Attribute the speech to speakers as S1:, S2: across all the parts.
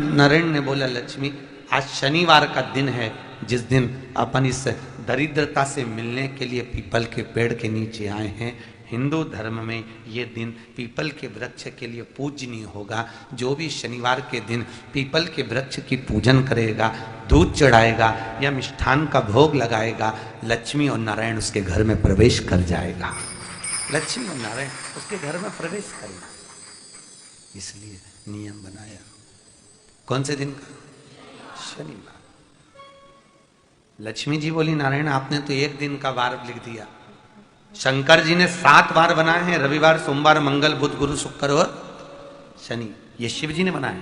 S1: नारायण ने बोला, लक्ष्मी आज शनिवार का दिन है जिस दिन अपन इस दरिद्रता से मिलने के लिए पीपल के पेड़ के नीचे आए हैं। हिंदू धर्म में ये दिन पीपल के वृक्ष के लिए पूजनीय होगा। जो भी शनिवार के दिन पीपल के वृक्ष की पूजन करेगा, दूध चढ़ाएगा या मिष्ठान का भोग लगाएगा, लक्ष्मी और नारायण उसके घर में प्रवेश कर जाएगा। लक्ष्मी और नारायण उसके घर में प्रवेश करेगा, इसलिए नियम बनाया। कौन से दिन का? शनिवार। लक्ष्मी जी बोली, नारायण आपने तो एक दिन का वार लिख दिया। शंकर जी ने 7 वार बनाए हैं, रविवार, सोमवार, मंगल, बुध, गुरु, शुक्र और शनि। ये शिव जी ने बनाए।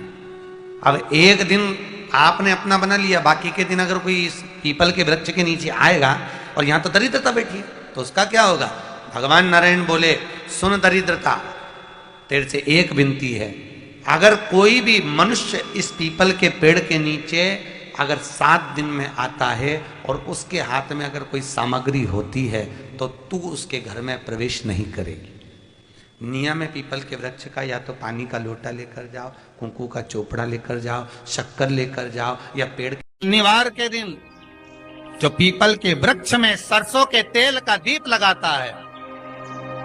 S1: अब एक दिन आपने अपना बना लिया, बाकी के दिन अगर कोई इस पीपल के वृक्ष के नीचे आएगा और यहां तो दरिद्रता बैठी है, तो उसका क्या होगा? भगवान नारायण बोले, सुन दरिद्रता, तेरे से एक विनती है, अगर कोई भी मनुष्य इस पीपल के पेड़ के नीचे अगर 7 दिन में आता है और उसके हाथ में अगर कोई सामग्री होती है तो तू उसके घर में प्रवेश नहीं करेगी। नियम है पीपल के वृक्ष का, या तो पानी का लोटा लेकर जाओ, कुंकू का चोपड़ा लेकर जाओ, शक्कर लेकर जाओ, या पेड़। शनिवार के दिन जो पीपल के वृक्ष में सरसों के तेल का दीप लगाता है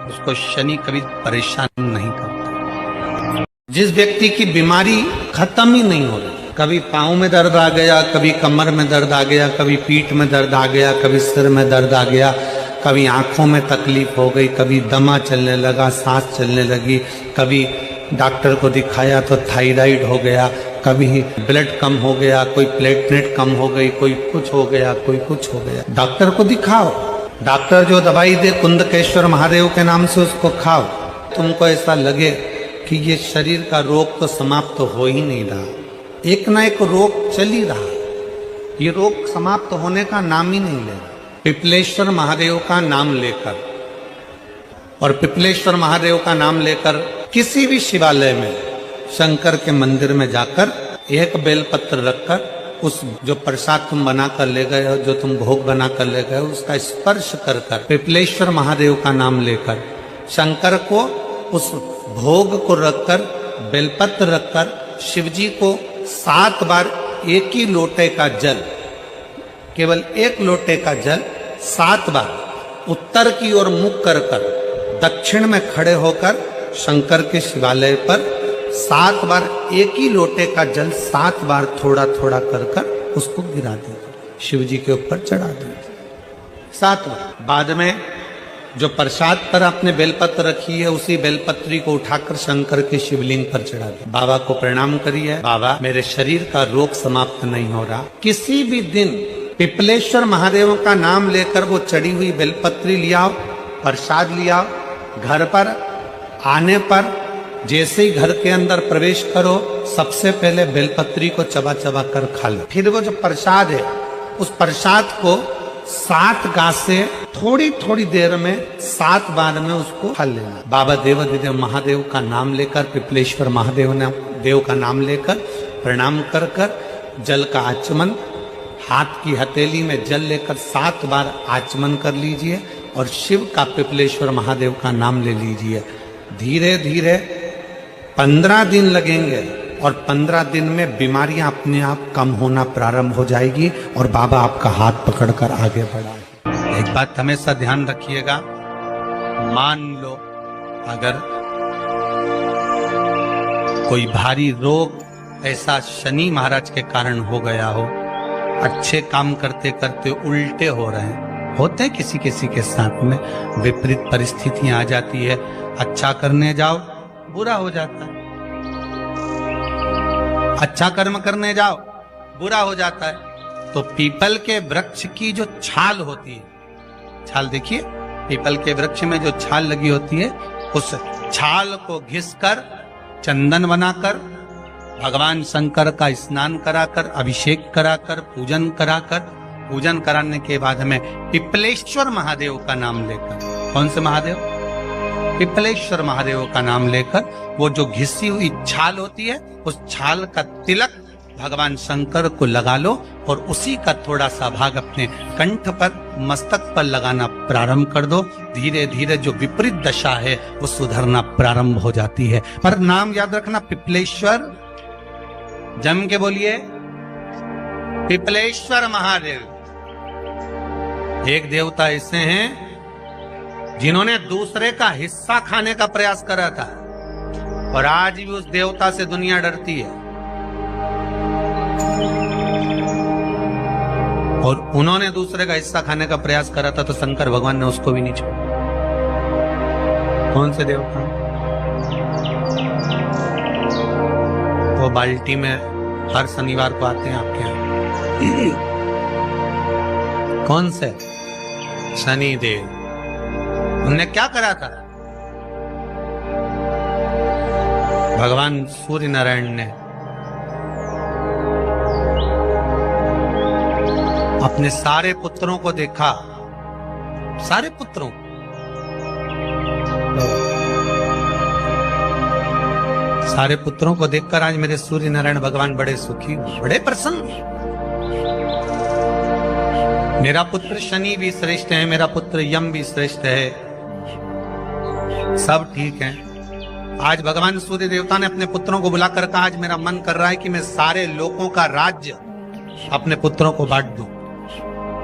S1: उसको शनि कभी परेशान नहीं करता। जिस व्यक्ति की बीमारी खत्म ही नहीं हो रही, कभी पाँव में दर्द आ गया, कभी कमर में दर्द आ गया, कभी पीठ में दर्द आ गया, कभी सिर में दर्द आ गया, कभी आंखों में तकलीफ हो गई, कभी दमा चलने लगा, सांस चलने लगी, कभी डॉक्टर को दिखाया तो थायराइड हो गया, कभी ब्लड कम हो गया, कोई प्लेटलेट कम हो गई, कोई कुछ हो गया, कोई कुछ हो गया। डॉक्टर को दिखाओ, डॉक्टर जो दवाई दे कुंदकेश्वर महादेव के नाम से उसको खाओ। तुमको ऐसा लगे कि ये शरीर का रोग तो समाप्त हो ही नहीं रहा, एक ना एक रोग चल ही रहा, ये रोग समाप्त होने का नाम ही नहीं ले रहा। पिपलेश्वर महादेव का नाम लेकर और पिपलेश्वर महादेव का नाम लेकर किसी भी शिवालय में, शंकर के मंदिर में जाकर एक बेलपत्र रखकर उस जो प्रसाद तुम बना कर ले गए हो, जो तुम भोग बना कर ले गए हो, उसका स्पर्श कर कर पिपलेश्वर महादेव का नाम लेकर शंकर को उस भोग को रखकर, बेलपत्र रखकर शिव जी को 7 बार एक ही लोटे का जल, केवल एक लोटे का जल 7 बार उत्तर की ओर मुख कर कर दक्षिण में खड़े होकर शंकर के शिवालय पर 7 बार एक ही लोटे का जल 7 बार थोड़ा थोड़ा कर कर उसको गिरा देगा, शिव जी के ऊपर चढ़ा देगा 7 बार। बाद में जो प्रसाद पर आपने बेलपत्र रखी है उसी बेलपत्री को उठाकर शंकर के शिवलिंग पर चढ़ा दे। बाबा को प्रणाम करिए, बाबा मेरे शरीर का रोग समाप्त नहीं हो रहा। किसी भी दिन पिपलेश्वर महादेव का नाम लेकर वो चढ़ी हुई बेलपत्री लियाओ, प्रसाद लियाओ, घर पर आने पर जैसे ही घर के अंदर प्रवेश करो सबसे पहले बेलपत्री को चबा चबा कर खा लो। फिर वो जो प्रसाद है उस प्रसाद को 7 गांठ से थोड़ी थोड़ी देर में 7 बार में उसको खा लेना। बाबा देवाधिदेव महादेव का नाम लेकर, पिपलेश्वर देव का नाम लेकर प्रणाम कर कर जल का आचमन, हाथ की हथेली में जल लेकर 7 बार आचमन कर लीजिए और शिव का, पिपलेश्वर महादेव का नाम ले लीजिए। धीरे धीरे 15 दिन लगेंगे और 15 दिन में बीमारियां अपने आप कम होना प्रारंभ हो जाएगी और बाबा आपका हाथ पकड़कर आगे बढ़ाएंगे। एक बात हमेशा ध्यान रखिएगा, मान लो अगर कोई भारी रोग ऐसा शनि महाराज के कारण हो गया हो, अच्छे काम करते करते उल्टे हो रहे हैं, होते किसी किसी के साथ में विपरीत परिस्थितियां आ जाती है, अच्छा करने जाओ बुरा हो जाता है, अच्छा कर्म करने जाओ बुरा हो जाता है। तो पीपल के वृक्ष की जो छाल होती है, छाल देखिए, पीपल के वृक्ष में जो छाल लगी होती है उस छाल को घिसकर चंदन बनाकर भगवान शंकर का स्नान कराकर, अभिषेक कराकर, पूजन कराकर, पूजन कराने के बाद हमें पिपलेश्वर महादेव का नाम लेकर, कौन से महादेव? पिपलेश्वर महादेव का नाम लेकर वो जो घिसी हुई छाल होती है उस छाल का तिलक भगवान शंकर को लगा लो और उसी का थोड़ा सा भाग अपने कंठ पर, मस्तक पर लगाना प्रारंभ कर दो। धीरे धीरे जो विपरीत दशा है वो सुधरना प्रारंभ हो जाती है। पर नाम याद रखना, पिपलेश्वर जम के बोलिए, पिपलेश्वर महादेव। एक देवता ऐसे हैं जिन्होंने दूसरे का हिस्सा खाने का प्रयास करा था, और आज भी उस देवता से दुनिया डरती है। और उन्होंने दूसरे का हिस्सा खाने का प्रयास करा था, तो शंकर भगवान ने उसको भी नहीं छोड़ा। कौन से देवता? वो बाल्टी में हर शनिवार को आते हैं आपके यहाँ। कौन से? शनि देव। उनने क्या करा था? भगवान सूर्य नारायण ने अपने सारे पुत्रों को देखा, सारे पुत्रों, सारे पुत्रों को देखकर आज मेरे सूर्य नारायण भगवान बड़े सुखी, बड़े प्रसन्न। मेरा पुत्र शनि भी श्रेष्ठ है, मेरा पुत्र यम भी श्रेष्ठ है, सब ठीक है। आज भगवान सूर्य देवता ने अपने पुत्रों को बुलाकर कहा, आज मेरा मन कर रहा है कि मैं सारे लोगों का राज्य अपने पुत्रों को बांट दूं,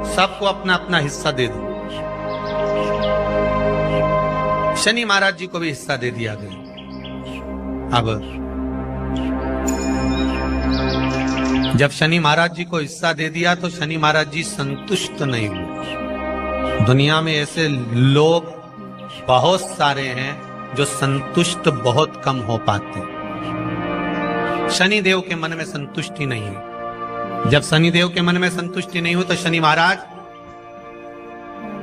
S1: सबको अपना अपना हिस्सा दे दूं। शनि महाराज जी को भी हिस्सा दे दिया गया। अब जब शनि महाराज जी को हिस्सा दे दिया तो शनि महाराज जी संतुष्ट नहीं हुए। दुनिया में ऐसे लोग बहुत सारे हैं जो संतुष्ट बहुत कम हो पाते हैं। शनि देव के मन में संतुष्टि नहीं है। जब शनि देव के मन में संतुष्टि नहीं हुई तो शनि महाराज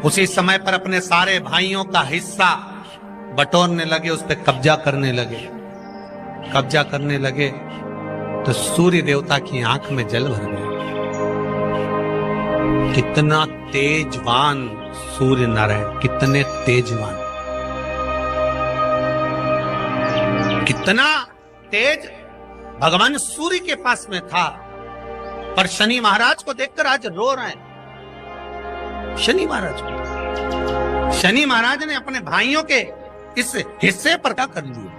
S1: उसी समय पर अपने सारे भाइयों का हिस्सा बटोरने लगे, उस पर कब्जा करने लगे। कब्जा करने लगे तो सूर्य देवता की आंख में जल भर गया। कितना तेजवान सूर्य नारायण, कितने तेजवान, कितना तेज भगवान सूर्य के पास में था, पर शनि महाराज को देखकर आज रो रहे हैं। शनि महाराज को, शनि महाराज ने अपने भाइयों के इस हिस्से पर क्या कर लिया।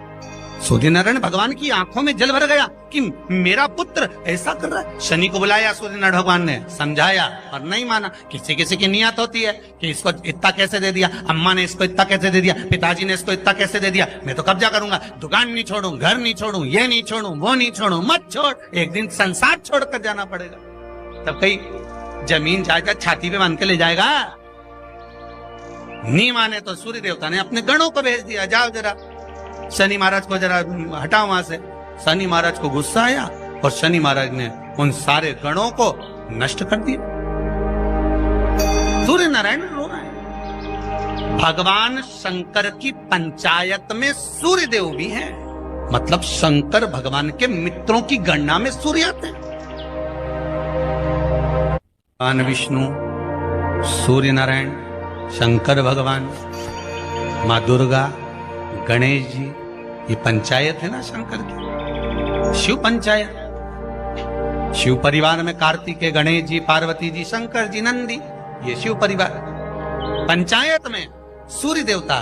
S1: सूर्य नारायण भगवान की आंखों में जल भर गया कि मेरा पुत्र ऐसा कर रहा है। शनि को बुलाया सूर्य नारायण भगवान ने, समझाया और नहीं माना। किसी किसी की नियत होती है कि इसको इतना कैसे दे दिया, अम्मा ने इसको इतना कैसे दे दिया, पिताजी ने इसको इतना कैसे दे दिया, मैं तो कब्जा करूंगा, दुकान नहीं छोड़ू, घर नहीं छोड़ू, ये नहीं छोड़ू, वो नहीं छोड़ू। मत छोड़, एक दिन संसार छोड़कर जाना पड़ेगा। तब कहीं जमीन जायदाद छाती पे बांध के ले जाएगा। नहीं माने तो सूर्य देवता ने अपने गणों को भेज दिया, जाओ जरा शनि महाराज को जरा हटाओ वहां से। शनि महाराज को गुस्सा आया और शनि महाराज ने उन सारे गणों को नष्ट कर दिया। सूर्य नारायण रो रहा है। भगवान शंकर की पंचायत में सूर्य देव भी हैं, मतलब शंकर भगवान के मित्रों की गणना में सूर्य आते हैं। भगवान विष्णु, सूर्य नारायण, शंकर भगवान, माँ दुर्गा, गणेश जी, ये पंचायत है ना शंकर की, शिव पंचायत। शिव परिवार में कार्तिकेय, गणेश जी, पार्वती जी, शंकर जी, नंदी, ये शिव परिवार। पंचायत में सूर्य देवता।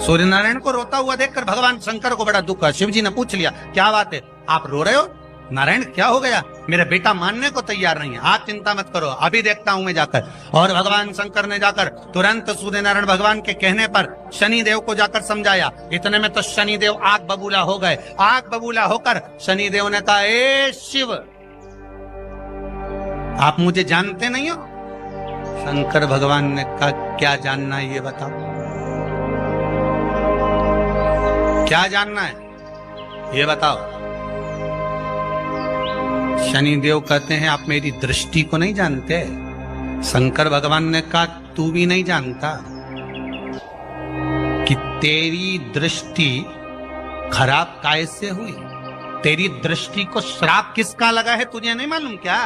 S1: सूर्य नारायण को रोता हुआ देखकर भगवान शंकर को बड़ा दुख हुआ। शिव जी ने पूछ लिया, क्या बात है, आप रो रहे हो? नारायण क्या हो गया? मेरा बेटा मानने को तैयार नहीं है। आप चिंता मत करो, अभी देखता हूं मैं जाकर। और भगवान शंकर ने जाकर तुरंत सूर्य नारायण भगवान के कहने पर शनि देव को जाकर समझाया। इतने में तो शनि देव आग बबूला हो गए। आग बबूला होकर शनि देव ने कहा, ए शिव, आप मुझे जानते नहीं हो? शंकर भगवान ने कहा, क्या जानना है ये बताओ, क्या जानना है ये बताओ। शनि देव कहते हैं, आप मेरी दृष्टि को नहीं जानते। शंकर भगवान ने कहा, तू भी नहीं जानता कि तेरी दृष्टि खराब कैसे हुई। तेरी दृष्टि को श्राप किसका लगा है तुझे नहीं मालूम क्या?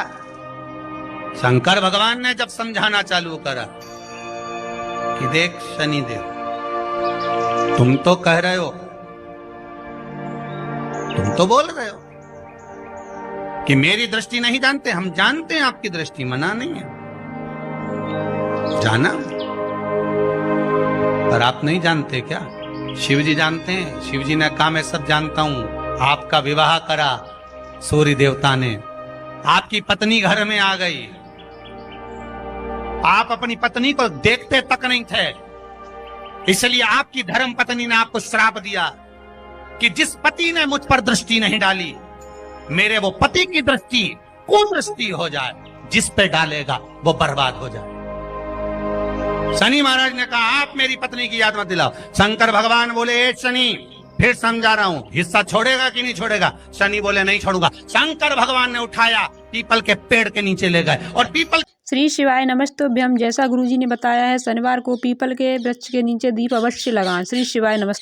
S1: शंकर भगवान ने जब समझाना चालू करा कि देख शनि देव, तुम तो कह रहे हो, तुम तो बोल रहे हो कि मेरी दृष्टि नहीं जानते। हम जानते हैं आपकी दृष्टि, मना नहीं है, जाना, पर आप नहीं जानते क्या? शिव जी जानते हैं। शिव जी ने कहा, मैं सब जानता हूं। आपका विवाह करा, सूर्य देवता ने, आपकी पत्नी घर में आ गई, आप अपनी पत्नी को देखते तक नहीं थे, इसलिए आपकी धर्म पत्नी ने आपको श्राप दिया कि जिस पति ने मुझ पर दृष्टि नहीं डाली, मेरे वो पति की दृष्टि कुदृष्टि हो जाए, जिस पे डालेगा वो बर्बाद हो जाए। शनि महाराज ने कहा आप मेरी पत्नी की याद मत दिलाओ। शंकर भगवान बोले ए शनि, फिर समझा रहा हूं, हिस्सा छोड़ेगा कि नहीं छोड़ेगा? शनि बोले नहीं छोड़ूंगा। शंकर भगवान ने उठाया, पीपल के पेड़ के नीचे ले गए और पीपल।
S2: श्री शिवाय नमस्तुभ्यम। जैसा गुरुजी ने बताया है, शनिवार को पीपल के वृक्ष के नीचे दीप अवश्य लगाएं। श्री शिवाय नमस्तुभ्यम।